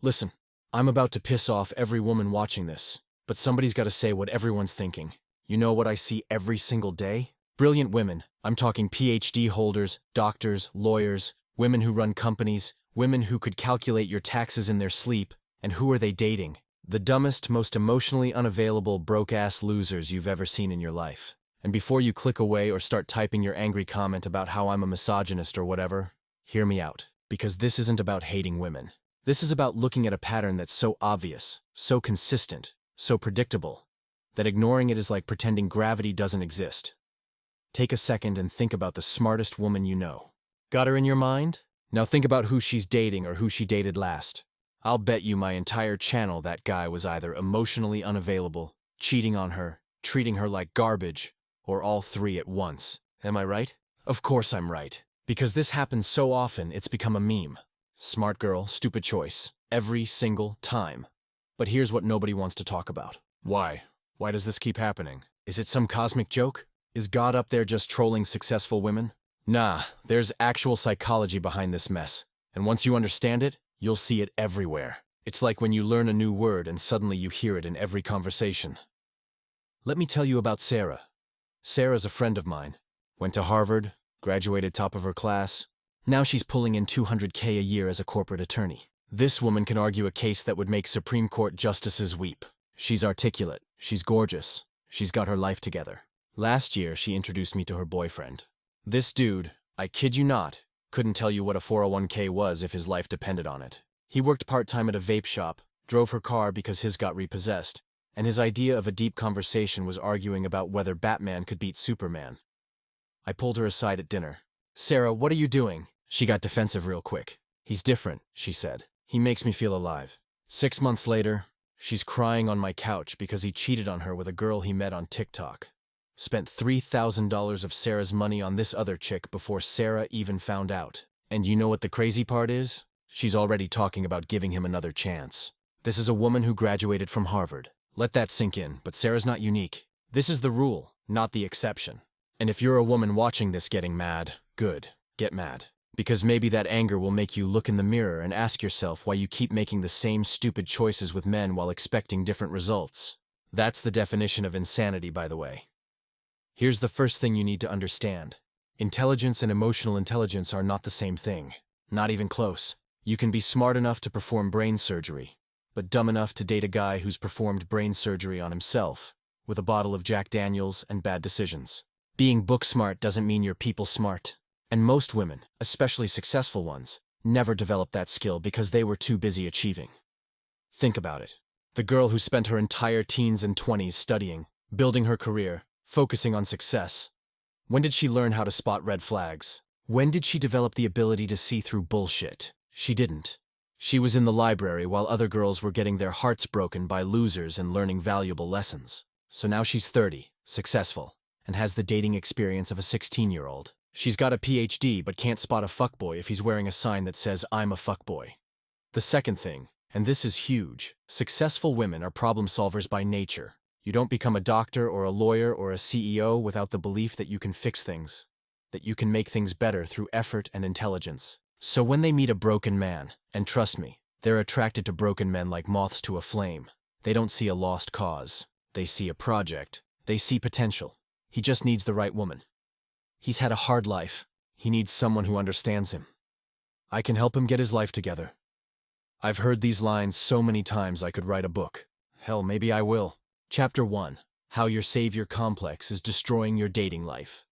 Listen, I'm about to piss off every woman watching this, but somebody's got to say what everyone's thinking. You know what I see every single day? Brilliant women. I'm talking PhD holders, doctors, lawyers, women who run companies, women who could calculate your taxes in their sleep, and who are they dating? The dumbest, most emotionally unavailable, broke-ass losers you've ever seen in your life. And before you click away or start typing your angry comment about how I'm a misogynist or whatever, hear me out. Because this isn't about hating women. This is about looking at a pattern that's so obvious, so consistent, so predictable, that ignoring it is like pretending gravity doesn't exist. Take a second and think about the smartest woman you know. Got her in your mind? Now think about who she's dating or who she dated last. I'll bet you my entire channel that guy was either emotionally unavailable, cheating on her, treating her like garbage, or all three at once. Am I right? Of course I'm right. Because this happens so often, it's become a meme. Smart girl, stupid choice. Every single time. But here's what nobody wants to talk about. Why? Why does this keep happening? Is it some cosmic joke? Is God up there just trolling successful women? Nah, there's actual psychology behind this mess. And once you understand it, you'll see it everywhere. It's like when you learn a new word and suddenly you hear it in every conversation. Let me tell you about Sarah. Sarah's a friend of mine. Went to Harvard, graduated top of her class. Now she's pulling in $200K a year as a corporate attorney. This woman can argue a case that would make Supreme Court justices weep. She's articulate. She's gorgeous. She's got her life together. Last year, she introduced me to her boyfriend. This dude, I kid you not, couldn't tell you what a 401k was if his life depended on it. He worked part-time at a vape shop, drove her car because his got repossessed, and his idea of a deep conversation was arguing about whether Batman could beat Superman. I pulled her aside at dinner. "Sarah, what are you doing?" She got defensive real quick. "He's different," she said. "He makes me feel alive." 6 months later, she's crying on my couch because he cheated on her with a girl he met on TikTok. Spent $3,000 of Sarah's money on this other chick before Sarah even found out. And you know what the crazy part is? She's already talking about giving him another chance. This is a woman who graduated from Harvard. Let that sink in, but Sarah's not unique. This is the rule, not the exception. And if you're a woman watching this getting mad, good, get mad. Because maybe that anger will make you look in the mirror and ask yourself why you keep making the same stupid choices with men while expecting different results. That's the definition of insanity, by the way. Here's the first thing you need to understand. Intelligence and emotional intelligence are not the same thing. Not even close. You can be smart enough to perform brain surgery, but dumb enough to date a guy who's performed brain surgery on himself, with a bottle of Jack Daniels and bad decisions. Being book smart doesn't mean you're people smart. And most women, especially successful ones, never develop that skill because they were too busy achieving. Think about it. The girl who spent her entire teens and 20s studying, building her career, focusing on success. When did she learn how to spot red flags? When did she develop the ability to see through bullshit? She didn't. She was in the library while other girls were getting their hearts broken by losers and learning valuable lessons. So now she's 30, successful, and has the dating experience of a 16-year-old. She's got a PhD but can't spot a fuckboy if he's wearing a sign that says, "I'm a fuckboy." The second thing, and this is huge, successful women are problem solvers by nature. You don't become a doctor or a lawyer or a CEO without the belief that you can fix things, that you can make things better through effort and intelligence. So when they meet a broken man, and trust me, they're attracted to broken men like moths to a flame. They don't see a lost cause. They see a project. They see potential. He just needs the right woman. He's had a hard life. He needs someone who understands him. I can help him get his life together. I've heard these lines so many times I could write a book. Hell, maybe I will. Chapter 1. How your savior complex is destroying your dating life.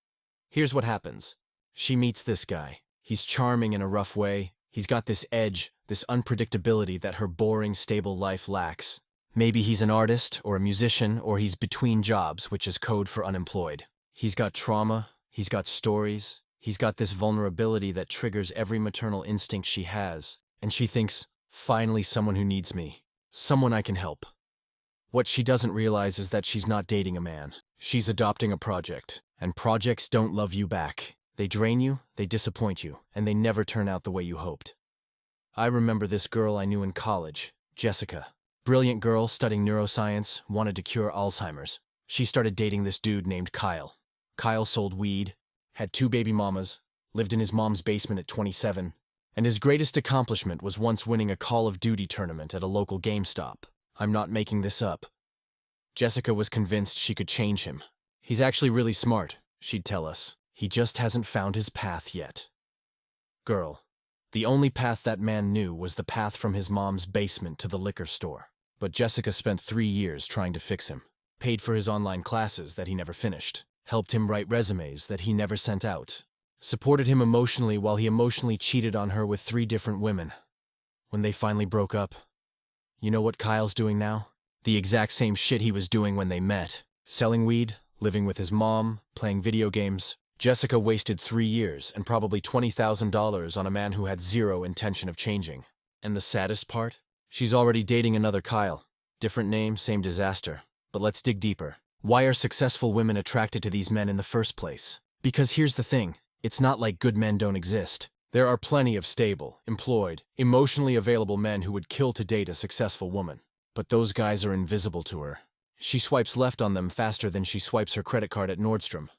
Here's what happens. She meets this guy. He's charming in a rough way. He's got this edge, this unpredictability that her boring, stable life lacks. Maybe he's an artist or a musician or he's between jobs, which is code for unemployed. He's got trauma. He's got stories. He's got this vulnerability that triggers every maternal instinct she has. And she thinks, finally someone who needs me. Someone I can help. What she doesn't realize is that she's not dating a man. She's adopting a project. And projects don't love you back. They drain you, they disappoint you, and they never turn out the way you hoped. I remember this girl I knew in college, Jessica. Brilliant girl studying neuroscience, wanted to cure Alzheimer's. She started dating this dude named Kyle. Kyle sold weed, had 2 baby mamas, lived in his mom's basement at 27, And his greatest accomplishment was once winning a Call of Duty tournament at a local GameStop. I'm not making this up. Jessica was convinced she could change him. He's actually really smart, she'd tell us. He just hasn't found his path yet. Girl. The only path that man knew was the path from his mom's basement to the liquor store. But Jessica spent 3 years trying to fix him. Paid for his online classes that he never finished. Helped him write resumes that he never sent out. Supported him emotionally while he emotionally cheated on her with 3 different women. When they finally broke up, you know what Kyle's doing now? The exact same shit he was doing when they met. Selling weed, living with his mom, playing video games. Jessica wasted 3 years and probably $20,000 on a man who had zero intention of changing. And the saddest part? She's already dating another Kyle. Different name, same disaster. But let's dig deeper. Why are successful women attracted to these men in the first place? Because here's the thing. It's not like good men don't exist. There are plenty of stable, employed, emotionally available men who would kill to date a successful woman. But those guys are invisible to her. She swipes left on them faster than she swipes her credit card at Nordstrom.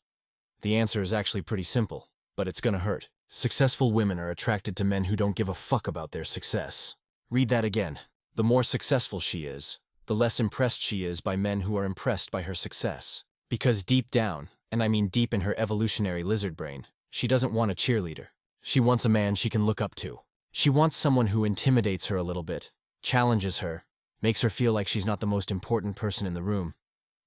The answer is actually pretty simple, but it's gonna hurt. Successful women are attracted to men who don't give a fuck about their success. Read that again. The more successful she is, the less impressed she is by men who are impressed by her success. Because deep down, and I mean deep in her evolutionary lizard brain, she doesn't want a cheerleader. She wants a man she can look up to. She wants someone who intimidates her a little bit, challenges her, makes her feel like she's not the most important person in the room.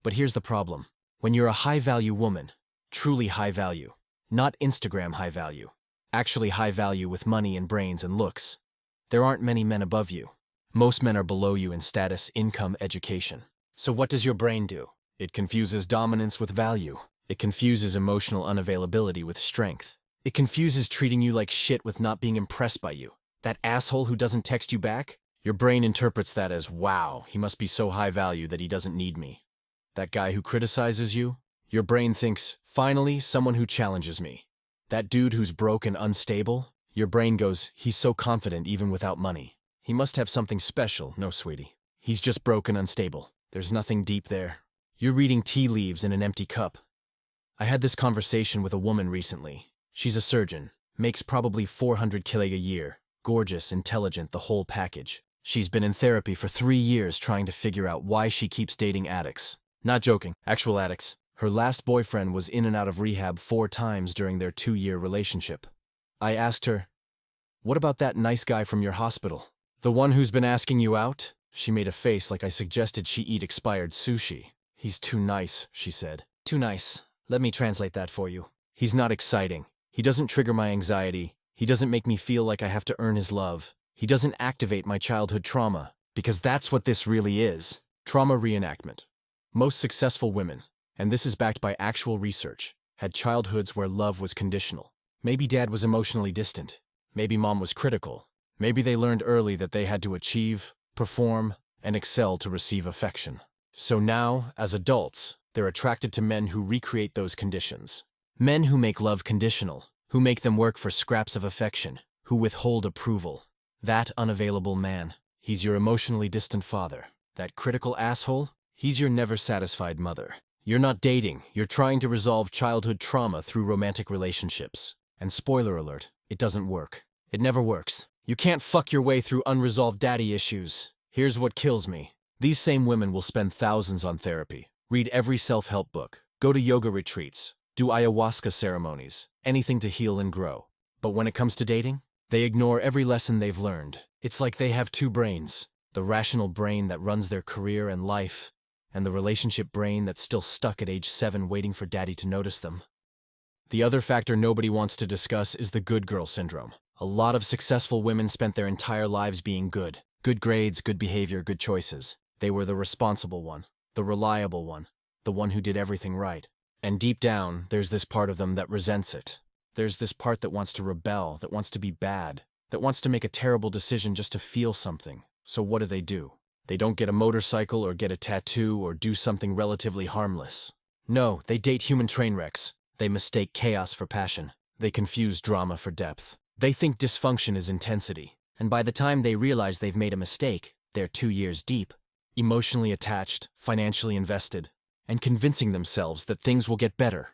But here's the problem. When you're a high-value woman, truly high value, not Instagram high value, actually high value with money and brains and looks, there aren't many men above you. Most men are below you in status, income, education. So what does your brain do? It confuses dominance with value. It confuses emotional unavailability with strength. It confuses treating you like shit with not being impressed by you. That asshole who doesn't text you back? Your brain interprets that as, wow, he must be so high value that he doesn't need me. That guy who criticizes you? Your brain thinks, finally, someone who challenges me. That dude who's broke and unstable? Your brain goes, he's so confident even without money. He must have something special. No, sweetie. He's just broke and unstable. There's nothing deep there. You're reading tea leaves in an empty cup. I had this conversation with a woman recently. She's a surgeon, makes probably $400K a year, gorgeous, intelligent, the whole package. She's been in therapy for 3 years trying to figure out why she keeps dating addicts. Not joking, actual addicts. Her last boyfriend was in and out of rehab 4 times during their 2-year relationship. I asked her, what about that nice guy from your hospital? The one who's been asking you out? She made a face like I suggested she eat expired sushi. He's too nice, she said. Too nice. Let me translate that for you. He's not exciting. He doesn't trigger my anxiety. He doesn't make me feel like I have to earn his love. He doesn't activate my childhood trauma. Because that's what this really is. Trauma reenactment. Most successful women, and this is backed by actual research, had childhoods where love was conditional. Maybe dad was emotionally distant. Maybe mom was critical. Maybe they learned early that they had to achieve, perform, and excel to receive affection. So now, as adults, they're attracted to men who recreate those conditions. Men who make love conditional, who make them work for scraps of affection, who withhold approval. That unavailable man, he's your emotionally distant father. That critical asshole, he's your never-satisfied mother. You're not dating, you're trying to resolve childhood trauma through romantic relationships. And spoiler alert, it doesn't work. It never works. You can't fuck your way through unresolved daddy issues. Here's what kills me. These same women will spend thousands on therapy, read every self-help book, go to yoga retreats, do ayahuasca ceremonies, anything to heal and grow. But when it comes to dating, they ignore every lesson they've learned. It's like they have 2 brains. The rational brain that runs their career and life, and the relationship brain that's still stuck at age 7 waiting for daddy to notice them. The other factor nobody wants to discuss is the good girl syndrome. A lot of successful women spent their entire lives being good. Good grades, good behavior, good choices. They were the responsible one, the reliable one, the one who did everything right. And deep down, there's this part of them that resents it. There's this part that wants to rebel, that wants to be bad, that wants to make a terrible decision just to feel something. So what do? They don't get a motorcycle or get a tattoo or do something relatively harmless. No, they date human train wrecks. They mistake chaos for passion. They confuse drama for depth. They think dysfunction is intensity. And by the time they realize they've made a mistake, they're 2 years deep, emotionally attached, financially invested, and convincing themselves that things will get better.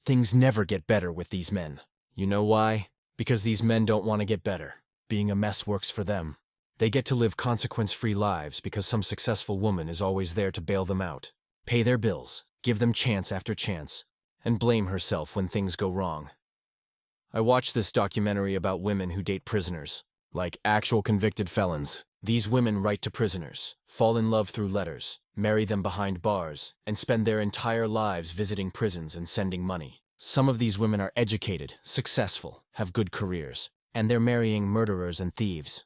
Things never get better with these men. You know why? Because these men don't want to get better. Being a mess works for them. They get to live consequence-free lives because some successful woman is always there to bail them out, pay their bills, give them chance after chance, and blame herself when things go wrong. I watched this documentary about women who date prisoners, like actual convicted felons. These women write to prisoners, fall in love through letters, marry them behind bars, and spend their entire lives visiting prisons and sending money. Some of these women are educated, successful, have good careers, and they're marrying murderers and thieves.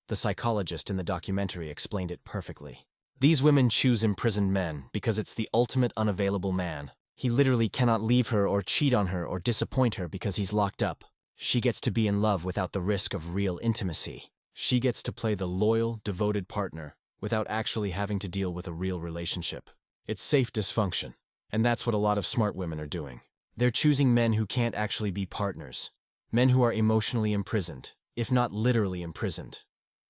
The psychologist in the documentary explained it perfectly. These women choose imprisoned men because it's the ultimate unavailable man. He literally cannot leave her or cheat on her or disappoint her because he's locked up. She gets to be in love without the risk of real intimacy. She gets to play the loyal, devoted partner without actually having to deal with a real relationship. It's safe dysfunction, and that's what a lot of smart women are doing. They're choosing men who can't actually be partners, men who are emotionally imprisoned, if not literally imprisoned,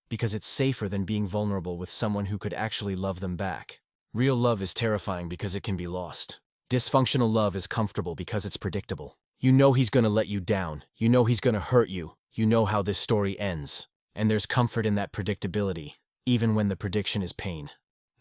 because it's safer than being vulnerable with someone who could actually love them back. Real love is terrifying because it can be lost. Dysfunctional love is comfortable because it's predictable. You know he's gonna let you down, you know he's gonna hurt you, you know how this story ends. And there's comfort in that predictability, even when the prediction is pain.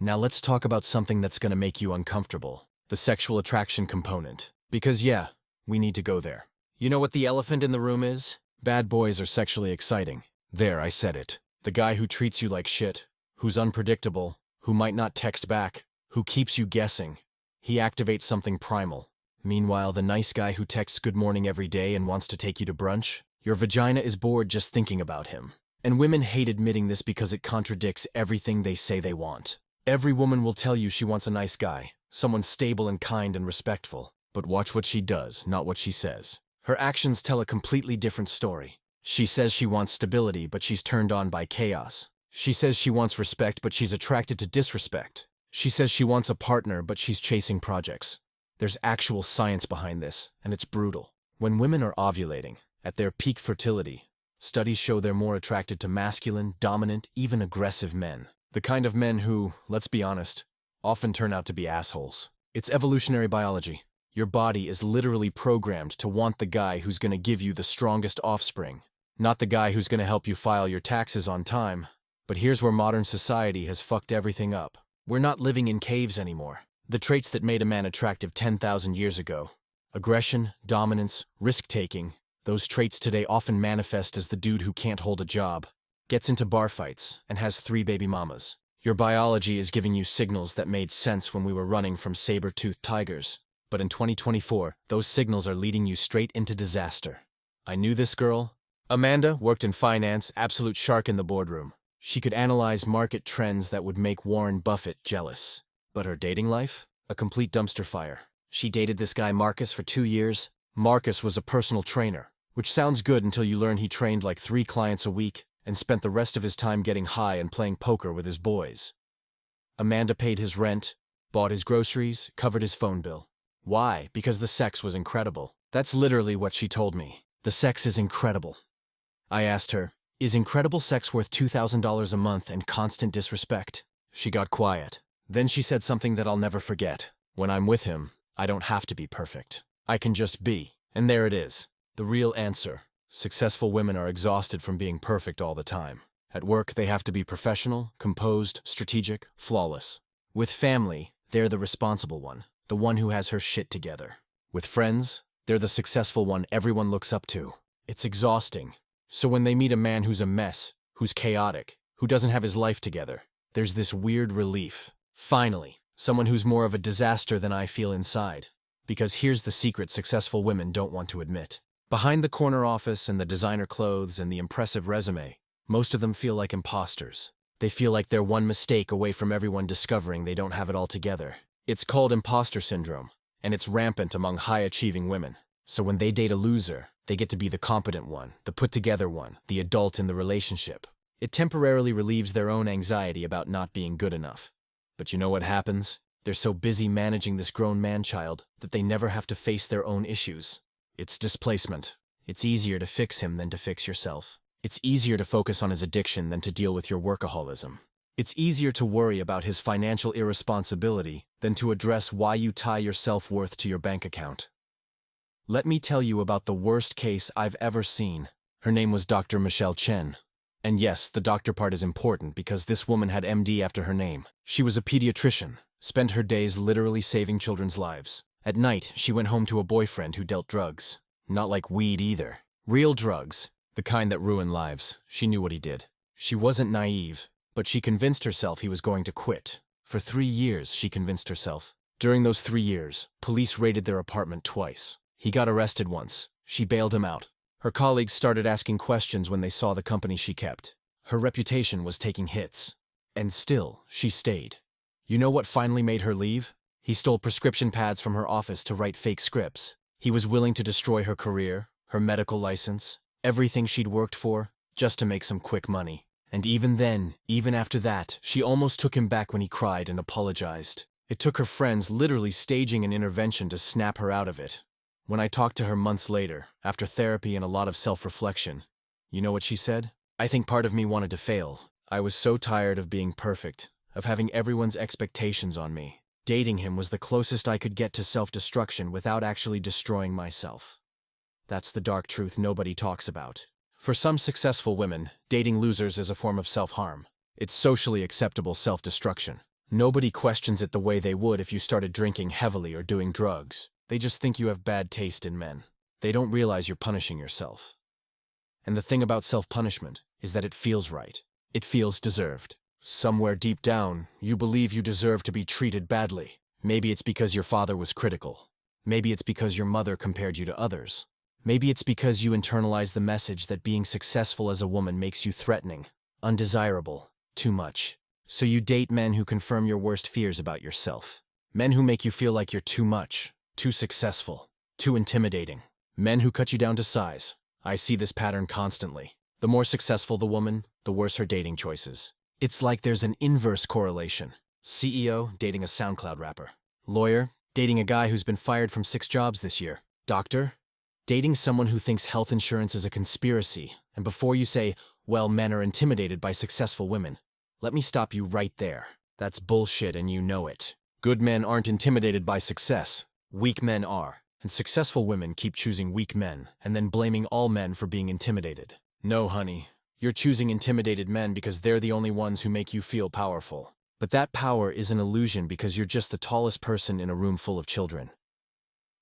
Now let's talk about something that's gonna make you uncomfortable. The sexual attraction component. Because yeah, we need to go there. You know what the elephant in the room is? Bad boys are sexually exciting. There, I said it. The guy who treats you like shit, who's unpredictable, who might not text back, who keeps you guessing. He activates something primal. Meanwhile, the nice guy who texts good morning every day and wants to take you to brunch, your vagina is bored just thinking about him. And women hate admitting this because it contradicts everything they say they want. Every woman will tell you she wants a nice guy, someone stable and kind and respectful. But watch what she does, not what she says. Her actions tell a completely different story. She says she wants stability, but she's turned on by chaos. She says she wants respect, but she's attracted to disrespect. She says she wants a partner, but she's chasing projects. There's actual science behind this, and it's brutal. When women are ovulating, at their peak fertility, studies show they're more attracted to masculine, dominant, even aggressive men. The kind of men who, let's be honest, often turn out to be assholes. It's evolutionary biology. Your body is literally programmed to want the guy who's gonna give you the strongest offspring, not the guy who's gonna help you file your taxes on time. But here's where modern society has fucked everything up. We're not living in caves anymore. The traits that made a man attractive 10,000 years ago, aggression, dominance, risk-taking, those traits today often manifest as the dude who can't hold a job, gets into bar fights, and has 3 baby mamas. Your biology is giving you signals that made sense when we were running from saber-toothed tigers. But in 2024, those signals are leading you straight into disaster. I knew this girl. Amanda worked in finance, absolute shark in the boardroom. She could analyze market trends that would make Warren Buffett jealous. But her dating life? A complete dumpster fire. She dated this guy Marcus for 2 years. Marcus was a personal trainer, which sounds good until you learn he trained like 3 clients a week and spent the rest of his time getting high and playing poker with his boys. Amanda paid his rent, bought his groceries, covered his phone bill. Why? Because the sex was incredible. That's literally what she told me. The sex is incredible. I asked her, is incredible sex worth $2,000 a month and constant disrespect? She got quiet. Then she said something that I'll never forget. When I'm with him, I don't have to be perfect. I can just be. And there it is. The real answer. Successful women are exhausted from being perfect all the time. At work, they have to be professional, composed, strategic, flawless. With family, they're the responsible one, the one who has her shit together. With friends, they're the successful one everyone looks up to. It's exhausting. So when they meet a man who's a mess, who's chaotic, who doesn't have his life together, there's this weird relief. Finally, someone who's more of a disaster than I feel inside. Because here's the secret successful women don't want to admit. Behind the corner office and the designer clothes and the impressive resume, most of them feel like imposters. They feel like they're one mistake away from everyone discovering they don't have it all together. It's called imposter syndrome, and it's rampant among high-achieving women. So when they date a loser, they get to be the competent one, the put-together one, the adult in the relationship. It temporarily relieves their own anxiety about not being good enough. But you know what happens? They're so busy managing this grown man-child that they never have to face their own issues. It's displacement. It's easier to fix him than to fix yourself. It's easier to focus on his addiction than to deal with your workaholism. It's easier to worry about his financial irresponsibility than to address why you tie your self-worth to your bank account. Let me tell you about the worst case I've ever seen. Her name was Dr. Michelle Chen. And yes, the doctor part is important because this woman had MD after her name. She was a pediatrician, spent her days literally saving children's lives. At night, she went home to a boyfriend who dealt drugs. Not like weed either. Real drugs. The kind that ruin lives. She knew what he did. She wasn't naive, but she convinced herself he was going to quit. For 3 years, she convinced herself. During those 3 years, police raided their apartment twice. He got arrested once. She bailed him out. Her colleagues started asking questions when they saw the company she kept. Her reputation was taking hits. And still, she stayed. You know what finally made her leave? He stole prescription pads from her office to write fake scripts. He was willing to destroy her career, her medical license, everything she'd worked for, just to make some quick money. And even then, even after that, she almost took him back when he cried and apologized. It took her friends literally staging an intervention to snap her out of it. When I talked to her months later, after therapy and a lot of self-reflection, you know what she said? I think part of me wanted to fail. I was so tired of being perfect, of having everyone's expectations on me. Dating him was the closest I could get to self-destruction without actually destroying myself. That's the dark truth nobody talks about. For some successful women, dating losers is a form of self-harm. It's socially acceptable self-destruction. Nobody questions it the way they would if you started drinking heavily or doing drugs. They just think you have bad taste in men. They don't realize you're punishing yourself. And the thing about self-punishment is that it feels right. It feels deserved. Somewhere deep down, you believe you deserve to be treated badly. Maybe it's because your father was critical. Maybe it's because your mother compared you to others. Maybe it's because you internalize the message that being successful as a woman makes you threatening, undesirable, too much. So you date men who confirm your worst fears about yourself. Men who make you feel like you're too much, too successful, too intimidating. Men who cut you down to size. I see this pattern constantly. The more successful the woman, the worse her dating choices. It's like there's an inverse correlation. CEO dating a SoundCloud rapper. Lawyer dating a guy who's been fired from 6 jobs this year. Doctor dating someone who thinks health insurance is a conspiracy. And before you say, well, men are intimidated by successful women, let me stop you right there. That's bullshit and you know it. Good men aren't intimidated by success. Weak men are. And successful women keep choosing weak men and then blaming all men for being intimidated. No, honey. You're choosing intimidated men because they're the only ones who make you feel powerful. But that power is an illusion because you're just the tallest person in a room full of children.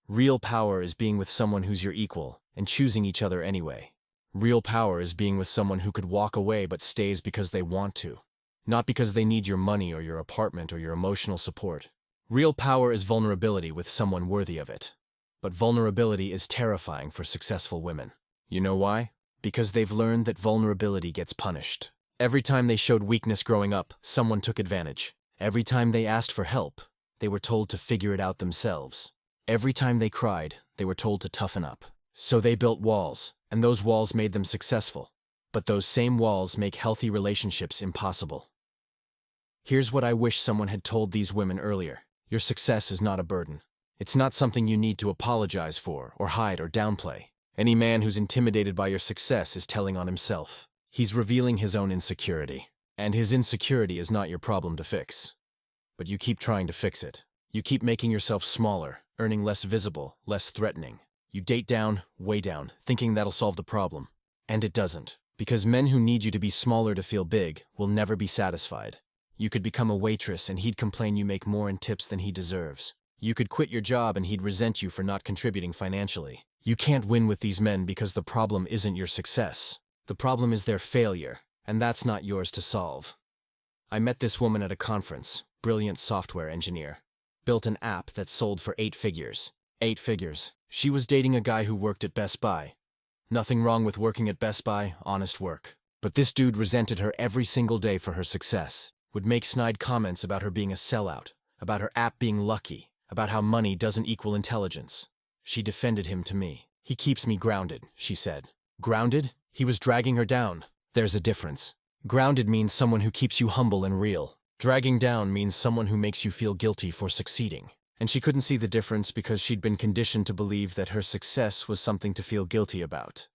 Real power is being with someone who's your equal and choosing each other anyway. Real power is being with someone who could walk away but stays because they want to. Not because they need your money or your apartment or your emotional support. Real power is vulnerability with someone worthy of it. But vulnerability is terrifying for successful women. You know why? Because they've learned that vulnerability gets punished. Every time they showed weakness growing up, someone took advantage. Every time they asked for help, they were told to figure it out themselves. Every time they cried, they were told to toughen up. So they built walls, and those walls made them successful. But those same walls make healthy relationships impossible. Here's what I wish someone had told these women earlier. Your success is not a burden. It's not something you need to apologize for, or hide, or downplay. Any man who's intimidated by your success is telling on himself. He's revealing his own insecurity. And his insecurity is not your problem to fix. But you keep trying to fix it. You keep making yourself smaller, earning less visible, less threatening. You date down, way down, thinking that'll solve the problem. And it doesn't. Because men who need you to be smaller to feel big will never be satisfied. You could become a waitress and he'd complain you make more in tips than he deserves. You could quit your job and he'd resent you for not contributing financially. You can't win with these men because the problem isn't your success. The problem is their failure, and that's not yours to solve. I met this woman at a conference, brilliant software engineer. Built an app that sold for 8 figures. 8 figures. She was dating a guy who worked at Best Buy. Nothing wrong with working at Best Buy, honest work. But this dude resented her every single day for her success. Would make snide comments about her being a sellout, about her app being lucky, about how money doesn't equal intelligence. She defended him to me. He keeps me grounded, she said. Grounded? He was dragging her down. There's a difference. Grounded means someone who keeps you humble and real. Dragging down means someone who makes you feel guilty for succeeding. And she couldn't see the difference because she'd been conditioned to believe that her success was something to feel guilty about.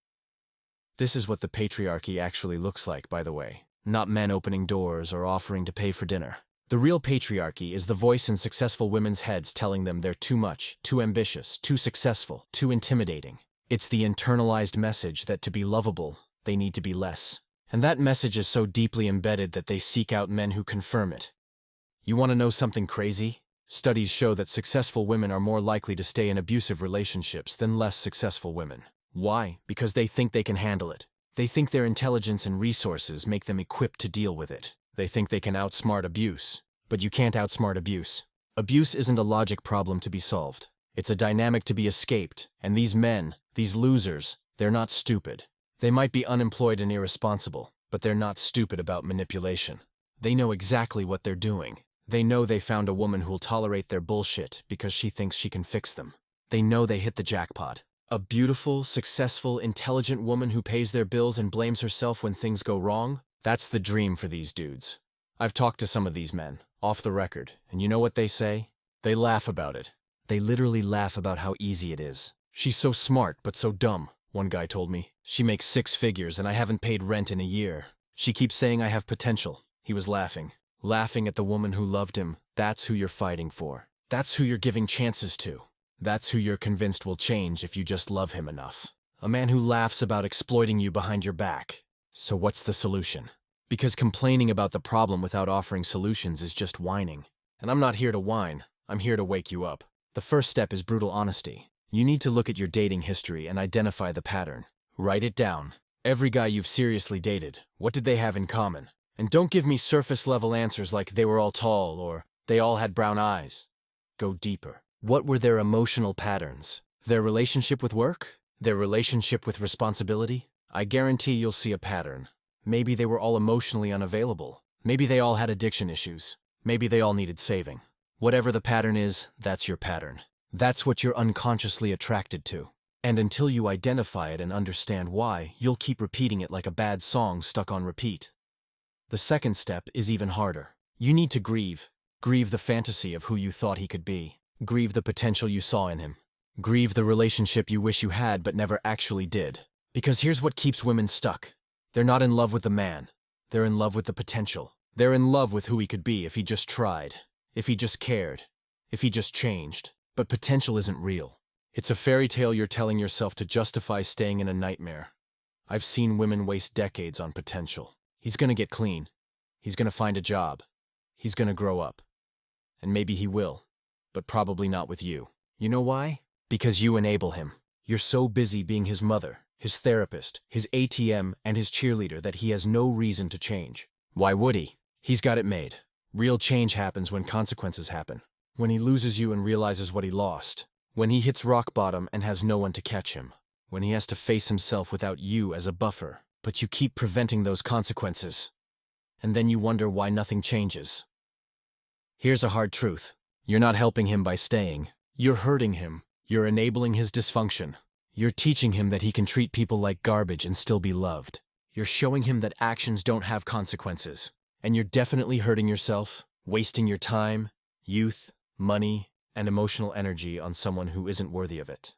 This is what the patriarchy actually looks like, by the way. Not men opening doors or offering to pay for dinner. The real patriarchy is the voice in successful women's heads telling them they're too much, too ambitious, too successful, too intimidating. It's the internalized message that to be lovable, they need to be less. And that message is so deeply embedded that they seek out men who confirm it. You want to know something crazy? Studies show that successful women are more likely to stay in abusive relationships than less successful women. Why? Because they think they can handle it. They think their intelligence and resources make them equipped to deal with it. They think they can outsmart abuse. But you can't outsmart abuse. Abuse isn't a logic problem to be solved. It's a dynamic to be escaped, and these men, these losers, they're not stupid. They might be unemployed and irresponsible, but they're not stupid about manipulation. They know exactly what they're doing. They know they found a woman who'll tolerate their bullshit because she thinks she can fix them. They know they hit the jackpot. A beautiful, successful, intelligent woman who pays their bills and blames herself when things go wrong? That's the dream for these dudes. I've talked to some of these men, off the record, and you know what they say? They laugh about it. They literally laugh about how easy it is. She's so smart, but so dumb, one guy told me. She makes 6 figures and I haven't paid rent in a year. She keeps saying I have potential. He was laughing. Laughing at the woman who loved him. That's who you're fighting for. That's who you're giving chances to. That's who you're convinced will change if you just love him enough. A man who laughs about exploiting you behind your back. So what's the solution? Because complaining about the problem without offering solutions is just whining. And I'm not here to whine. I'm here to wake you up. The first step is brutal honesty. You need to look at your dating history and identify the pattern. Write it down. Every guy you've seriously dated, what did they have in common? And don't give me surface-level answers like they were all tall or they all had brown eyes. Go deeper. What were their emotional patterns? Their relationship with work? Their relationship with responsibility? I guarantee you'll see a pattern. Maybe they were all emotionally unavailable. Maybe they all had addiction issues. Maybe they all needed saving. Whatever the pattern is, that's your pattern. That's what you're unconsciously attracted to. And until you identify it and understand why, you'll keep repeating it like a bad song stuck on repeat. The second step is even harder. You need to grieve. Grieve the fantasy of who you thought he could be. Grieve the potential you saw in him. Grieve the relationship you wish you had but never actually did. Because here's what keeps women stuck. They're not in love with the man. They're in love with the potential. They're in love with who he could be if he just tried. If he just cared. If he just changed. But potential isn't real. It's a fairy tale you're telling yourself to justify staying in a nightmare. I've seen women waste decades on potential. He's gonna get clean. He's gonna find a job. He's gonna grow up. And maybe he will. But probably not with you. You know why? Because you enable him. You're so busy being his mother, his therapist, his ATM, and his cheerleader that he has no reason to change. Why would he? He's got it made. Real change happens when consequences happen. When he loses you and realizes what he lost. When he hits rock bottom and has no one to catch him. When he has to face himself without you as a buffer. But you keep preventing those consequences. And then you wonder why nothing changes. Here's a hard truth. You're not helping him by staying. You're hurting him. You're enabling his dysfunction. You're teaching him that he can treat people like garbage and still be loved. You're showing him that actions don't have consequences. And you're definitely hurting yourself, wasting your time, youth, money, and emotional energy on someone who isn't worthy of it.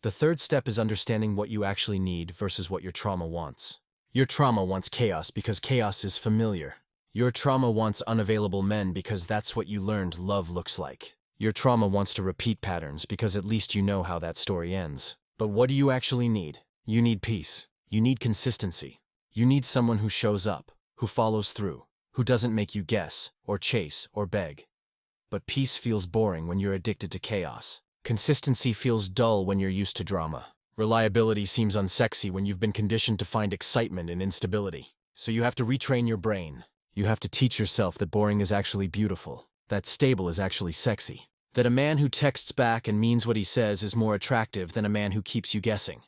The third step is understanding what you actually need versus what your trauma wants. Your trauma wants chaos because chaos is familiar. Your trauma wants unavailable men because that's what you learned love looks like. Your trauma wants to repeat patterns because at least you know how that story ends. But what do you actually need? You need peace. You need consistency. You need someone who shows up, who follows through, who doesn't make you guess, or chase, or beg. But peace feels boring when you're addicted to chaos. Consistency feels dull when you're used to drama. Reliability seems unsexy when you've been conditioned to find excitement in instability. So you have to retrain your brain. You have to teach yourself that boring is actually beautiful, that stable is actually sexy, that a man who texts back and means what he says is more attractive than a man who keeps you guessing.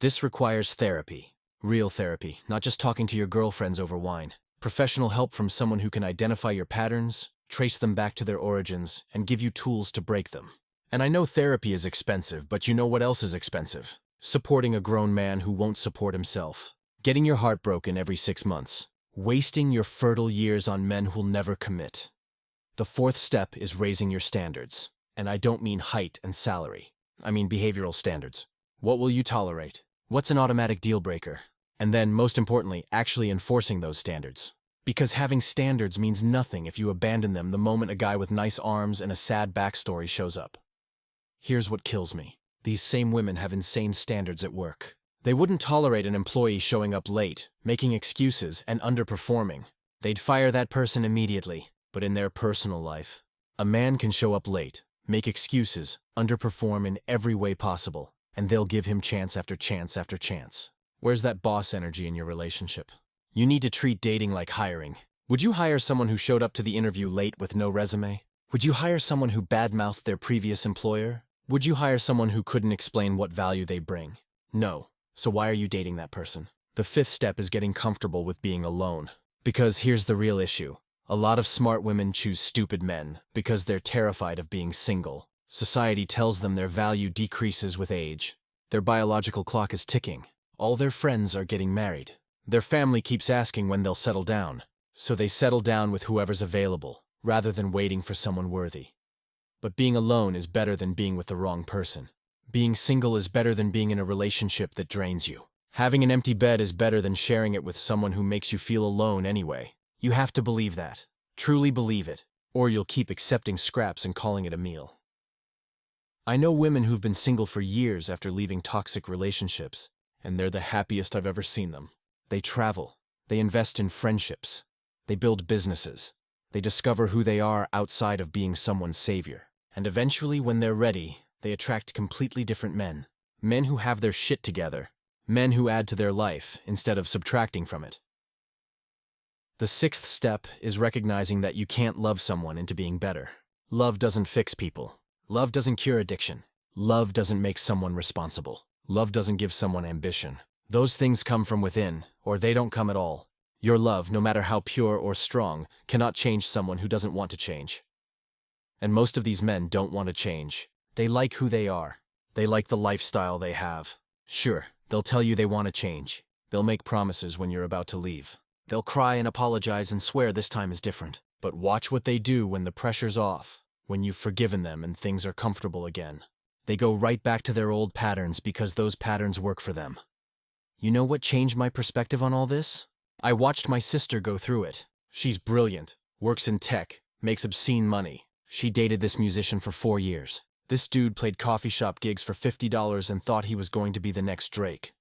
This requires therapy, real therapy, not just talking to your girlfriends over wine. Professional help from someone who can identify your patterns, trace them back to their origins, and give you tools to break them. And I know therapy is expensive, but you know what else is expensive? Supporting a grown man who won't support himself. Getting your heart broken every 6 months. Wasting your fertile years on men who'll never commit. The fourth step is raising your standards. And I don't mean height and salary. I mean behavioral standards. What will you tolerate? What's an automatic deal breaker? And then, most importantly, actually enforcing those standards. Because having standards means nothing if you abandon them the moment a guy with nice arms and a sad backstory shows up. Here's what kills me. These same women have insane standards at work. They wouldn't tolerate an employee showing up late, making excuses, and underperforming. They'd fire that person immediately. But in their personal life, a man can show up late, make excuses, underperform in every way possible, and they'll give him chance after chance after chance. Where's that boss energy in your relationship? You need to treat dating like hiring. Would you hire someone who showed up to the interview late with no resume? Would you hire someone who badmouthed their previous employer? Would you hire someone who couldn't explain what value they bring? No. So why are you dating that person? The fifth step is getting comfortable with being alone. Because here's the real issue. A lot of smart women choose stupid men because they're terrified of being single. Society tells them their value decreases with age. Their biological clock is ticking. All their friends are getting married. Their family keeps asking when they'll settle down. So they settle down with whoever's available, rather than waiting for someone worthy. But being alone is better than being with the wrong person. Being single is better than being in a relationship that drains you. Having an empty bed is better than sharing it with someone who makes you feel alone anyway. You have to believe that. Truly believe it, or you'll keep accepting scraps and calling it a meal. I know women who've been single for years after leaving toxic relationships, and they're the happiest I've ever seen them. They travel. They invest in friendships. They build businesses. They discover who they are outside of being someone's savior. And eventually, when they're ready, they attract completely different men. Men who have their shit together. Men who add to their life instead of subtracting from it. The sixth step is recognizing that you can't love someone into being better. Love doesn't fix people. Love doesn't cure addiction. Love doesn't make someone responsible. Love doesn't give someone ambition. Those things come from within, or they don't come at all. Your love, no matter how pure or strong, cannot change someone who doesn't want to change. And most of these men don't want to change. They like who they are. They like the lifestyle they have. Sure, they'll tell you they want to change. They'll make promises when you're about to leave. They'll cry and apologize and swear this time is different. But watch what they do when the pressure's off, when you've forgiven them and things are comfortable again. They go right back to their old patterns because those patterns work for them. You know what changed my perspective on all this? I watched my sister go through it. She's brilliant, works in tech, makes obscene money. She dated this musician for 4 years. This dude played coffee shop gigs for $50 and thought he was going to be the next Drake.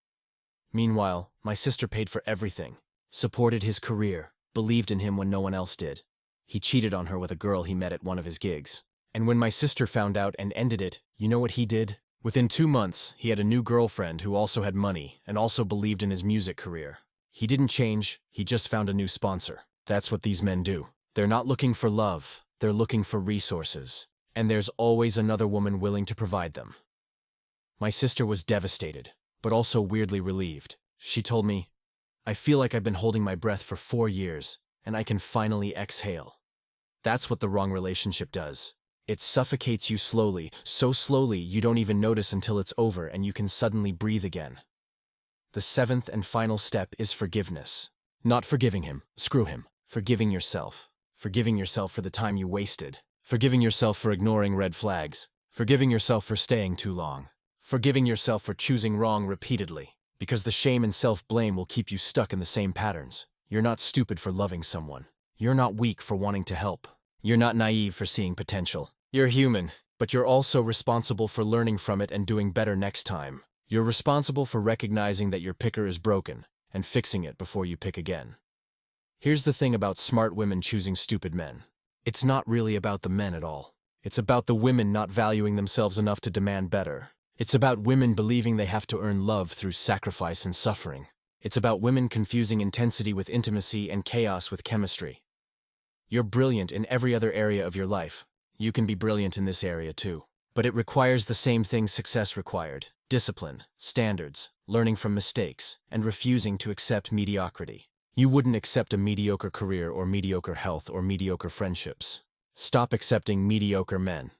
Meanwhile, my sister paid for everything. Supported his career, believed in him when no one else did. He cheated on her with a girl he met at one of his gigs. And when my sister found out and ended it, you know what he did? Within 2 months, he had a new girlfriend who also had money and also believed in his music career. He didn't change, he just found a new sponsor. That's what these men do. They're not looking for love, they're looking for resources. And there's always another woman willing to provide them. My sister was devastated, but also weirdly relieved. She told me, I feel like I've been holding my breath for 4 years, and I can finally exhale. That's what the wrong relationship does. It suffocates you slowly, so slowly you don't even notice until it's over and you can suddenly breathe again. The seventh and final step is forgiveness. Not forgiving him, screw him. Forgiving yourself. Forgiving yourself for the time you wasted. Forgiving yourself for ignoring red flags. Forgiving yourself for staying too long. Forgiving yourself for choosing wrong repeatedly. Because the shame and self-blame will keep you stuck in the same patterns. You're not stupid for loving someone. You're not weak for wanting to help. You're not naive for seeing potential. You're human, but you're also responsible for learning from it and doing better next time. You're responsible for recognizing that your picker is broken and fixing it before you pick again. Here's the thing about smart women choosing stupid men. It's not really about the men at all. It's about the women not valuing themselves enough to demand better. It's about women believing they have to earn love through sacrifice and suffering. It's about women confusing intensity with intimacy and chaos with chemistry. You're brilliant in every other area of your life. You can be brilliant in this area too. But it requires the same things success required: discipline, standards, learning from mistakes, and refusing to accept mediocrity. You wouldn't accept a mediocre career or mediocre health or mediocre friendships. Stop accepting mediocre men.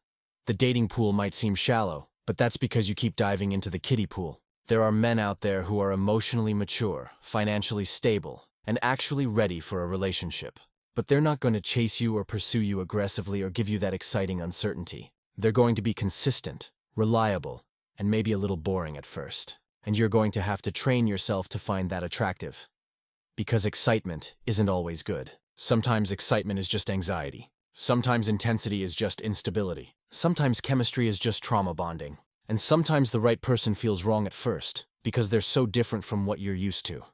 The dating pool might seem shallow, but that's because you keep diving into the kiddie pool. There are men out there who are emotionally mature, financially stable, and actually ready for a relationship. But they're not going to chase you or pursue you aggressively or give you that exciting uncertainty. They're going to be consistent, reliable, and maybe a little boring at first. And you're going to have to train yourself to find that attractive. Because excitement isn't always good. Sometimes excitement is just anxiety. Sometimes intensity is just instability. Sometimes chemistry is just trauma bonding. And sometimes the right person feels wrong at first, because they're so different from what you're used to.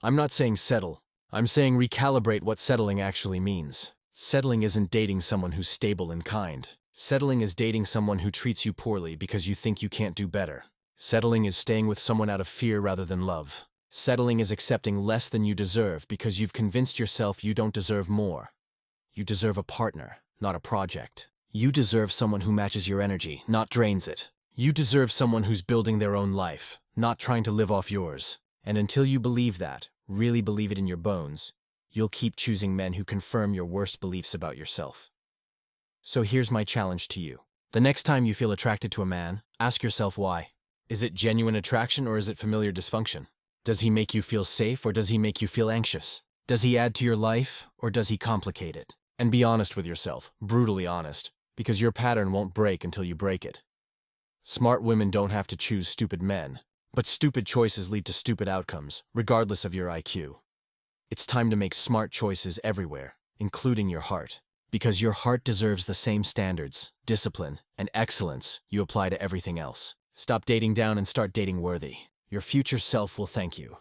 I'm not saying settle. I'm saying recalibrate what settling actually means. Settling isn't dating someone who's stable and kind. Settling is dating someone who treats you poorly because you think you can't do better. Settling is staying with someone out of fear rather than love. Settling is accepting less than you deserve because you've convinced yourself you don't deserve more. You deserve a partner, not a project. You deserve someone who matches your energy, not drains it. You deserve someone who's building their own life, not trying to live off yours. And until you believe that, really believe it in your bones, you'll keep choosing men who confirm your worst beliefs about yourself. So here's my challenge to you. The next time you feel attracted to a man, ask yourself why. Is it genuine attraction or is it familiar dysfunction? Does he make you feel safe or does he make you feel anxious? Does he add to your life or does he complicate it? And be honest with yourself, brutally honest, because your pattern won't break until you break it. Smart women don't have to choose stupid men, but stupid choices lead to stupid outcomes, regardless of your IQ. It's time to make smart choices everywhere, including your heart, because your heart deserves the same standards, discipline, and excellence you apply to everything else. Stop dating down and start dating worthy. Your future self will thank you.